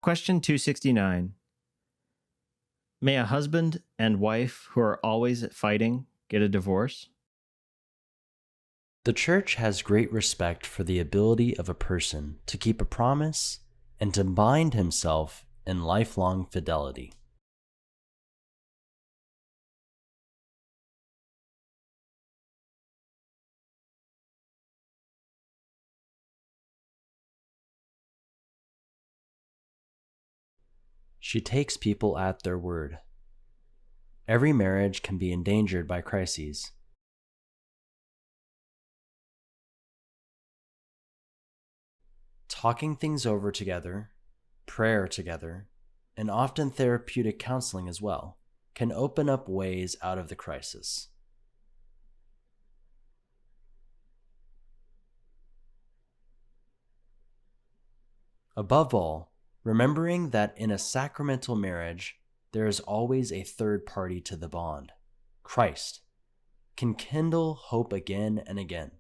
Question 269. May a husband and wife who are always fighting get a divorce? The Church has great respect for the ability of a person to keep a promise and to bind himself in lifelong fidelity. She takes people at their word. Every marriage can be endangered by crises. Talking things over together, prayer together, and often therapeutic counseling as well, can open up ways out of the crisis. Above all, remembering that in a sacramental marriage, there is always a third party to the bond, Christ, can kindle hope again and again.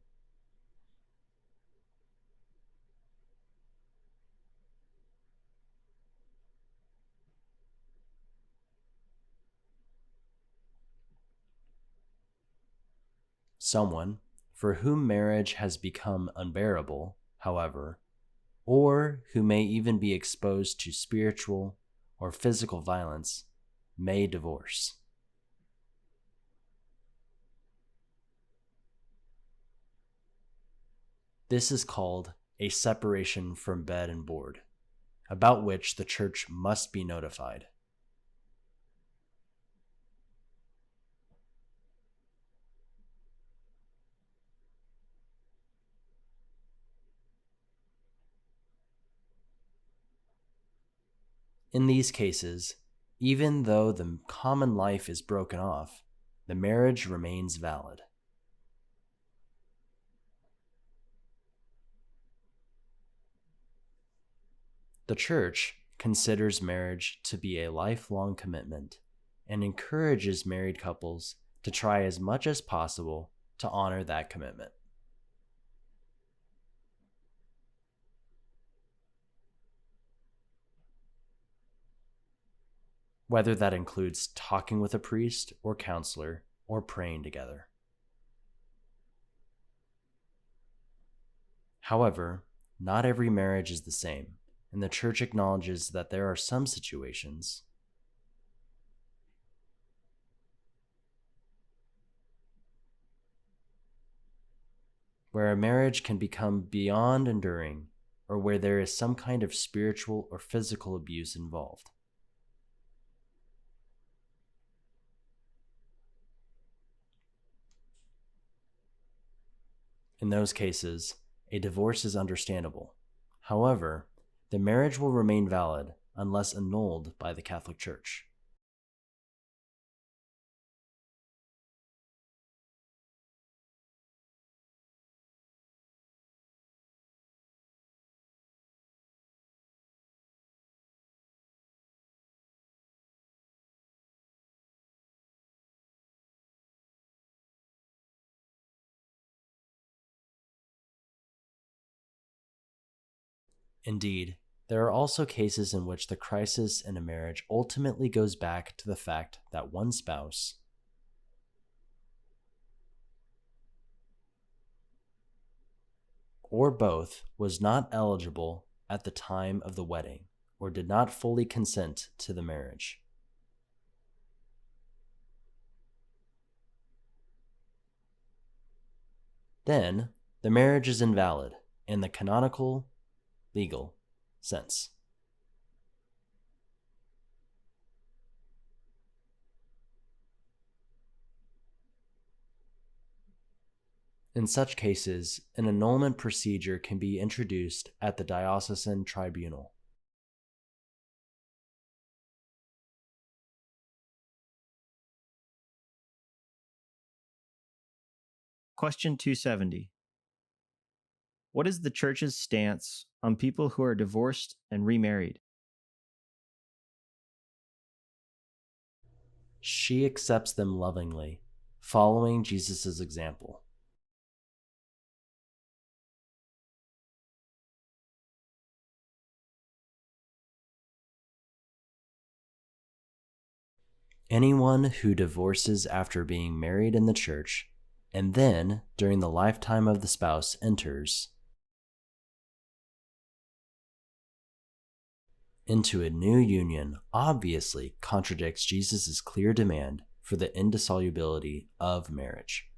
Someone for whom marriage has become unbearable, however, or who may even be exposed to spiritual or physical violence, may divorce. This is called a separation from bed and board, about which the Church must be notified. In these cases, even though the common life is broken off, the marriage remains valid. The Church considers marriage to be a lifelong commitment and encourages married couples to try as much as possible to honor that commitment. Whether that includes talking with a priest or counselor or praying together. However, not every marriage is the same, and the Church acknowledges that there are some situations where a marriage can become beyond enduring or where there is some kind of spiritual or physical abuse involved. In those cases, a divorce is understandable. However, the marriage will remain valid unless annulled by the Catholic Church. Indeed, there are also cases in which the crisis in a marriage ultimately goes back to the fact that one spouse or both was not eligible at the time of the wedding or did not fully consent to the marriage. Then, the marriage is invalid in the canonical, legal sense. In such cases, an annulment procedure can be introduced at the diocesan tribunal. Question 270. What is the Church's stance on people who are divorced and remarried? She accepts them lovingly, following Jesus' example. Anyone who divorces after being married in the church and then, during the lifetime of the spouse, enters into a new union obviously contradicts Jesus' clear demand for the indissolubility of marriage.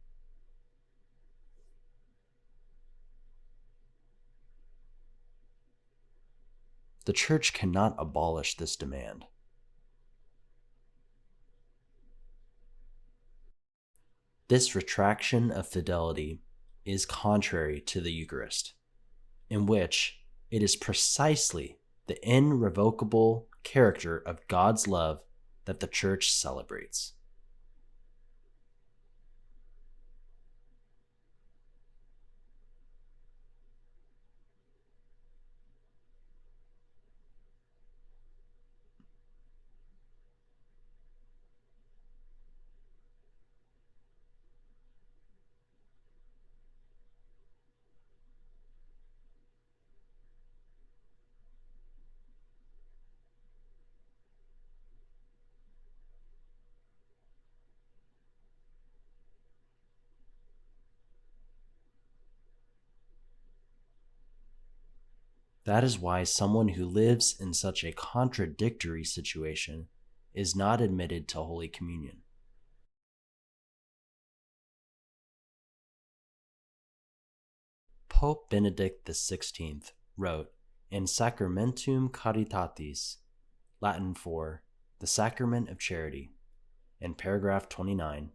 The church cannot abolish this demand. This retraction of fidelity is contrary to the Eucharist, in which it is precisely the irrevocable character of God's love that the church celebrates. That is why someone who lives in such a contradictory situation is not admitted to Holy Communion. Pope Benedict XVI wrote in Sacramentum Caritatis, Latin for the Sacrament of Charity, in paragraph 29,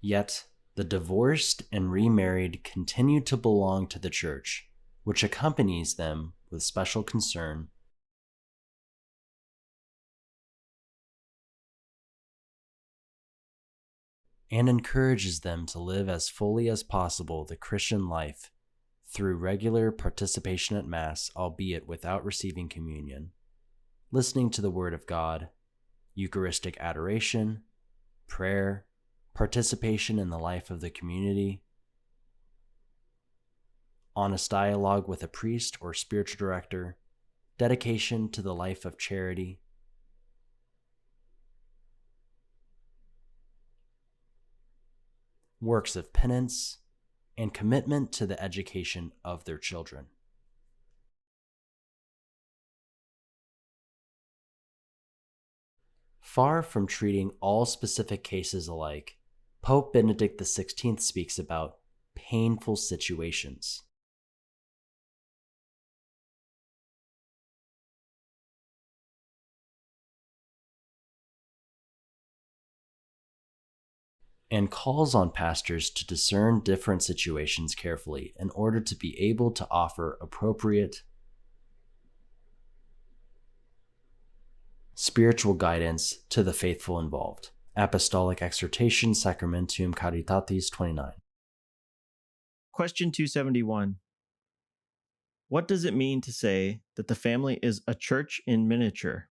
yet the divorced and remarried continue to belong to the Church, which accompanies them with special concern and encourages them to live as fully as possible the Christian life through regular participation at Mass, albeit without receiving communion, listening to the Word of God, Eucharistic adoration, prayer, participation in the life of the community, honest dialogue with a priest or spiritual director, dedication to the life of charity, works of penance, and commitment to the education of their children. Far from treating all specific cases alike, Pope Benedict XVI speaks about painful situations. And calls on pastors to discern different situations carefully in order to be able to offer appropriate spiritual guidance to the faithful involved. Apostolic Exhortation, Sacramentum Caritatis 29. Question 271. What does it mean to say that the family is a church in miniature?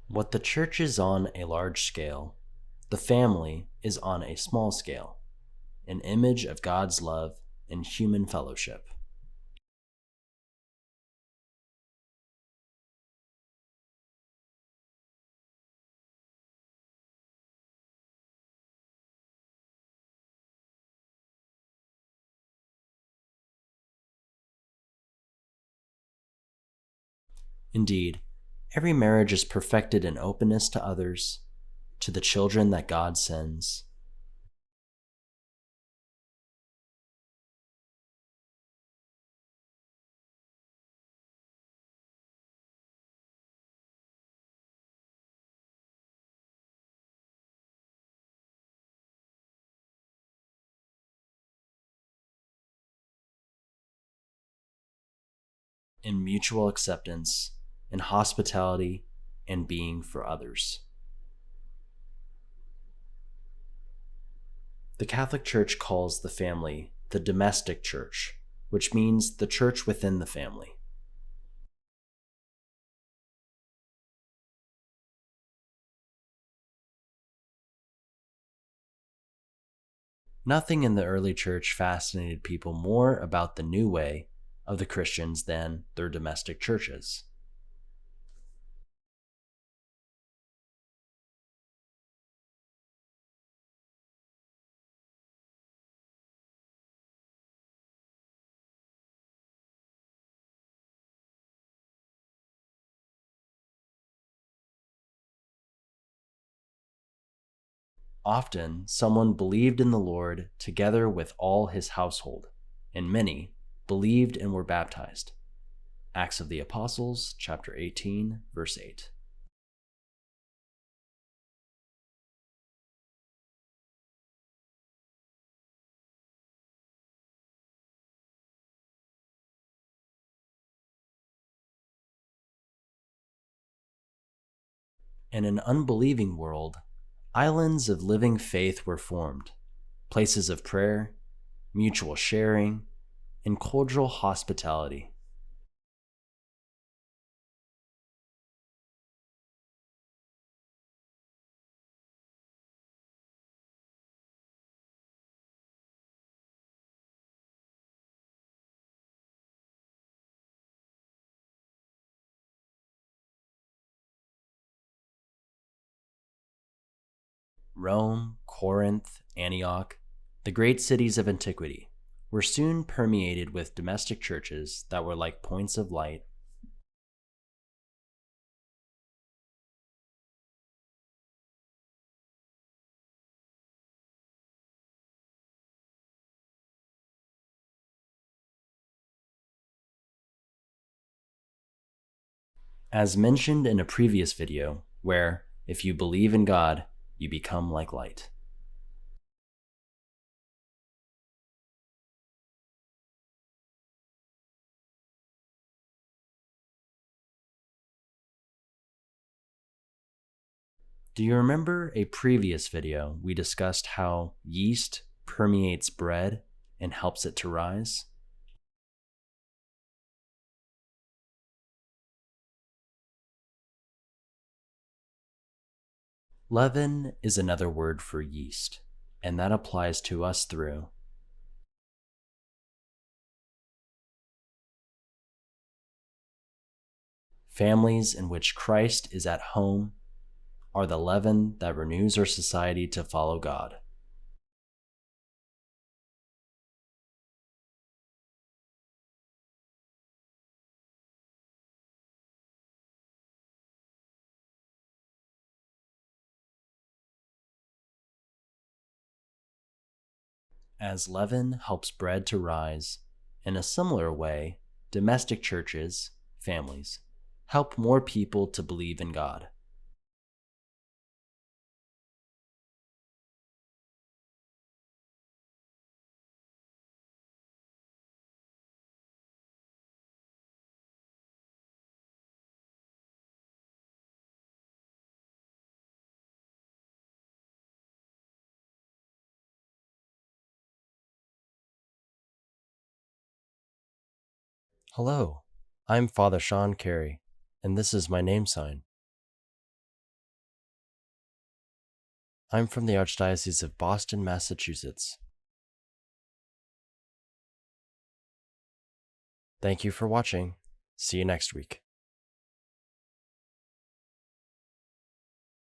What the church is on a large scale, the family is on a small scale, an image of God's love and human fellowship. Indeed, every marriage is perfected in openness to others, to the children that God sends. In mutual acceptance, in hospitality, and being for others. The Catholic Church calls the family the domestic church, which means the church within the family. Nothing in the early church fascinated people more about the new way of the Christians than their domestic churches. Often, someone believed in the Lord together with all his household, and many believed and were baptized. Acts of the Apostles, chapter 18, verse 8. In an unbelieving world, islands of living faith were formed, places of prayer, mutual sharing, and cordial hospitality. Rome, Corinth, Antioch, the great cities of antiquity, were soon permeated with domestic churches that were like points of light. As mentioned in a previous video, where, if you believe in God, you become like light. Do you remember a previous video we discussed how yeast permeates bread and helps it to rise? Leaven is another word for yeast, and that applies to us through families in which Christ is at home are the leaven that renews our society to follow God. As leaven helps bread to rise, in a similar way, domestic churches, families, help more people to believe in God. Hello, I'm Father Sean Carey, and this is my name sign. I'm from the Archdiocese of Boston, Massachusetts. Thank you for watching. See you next week.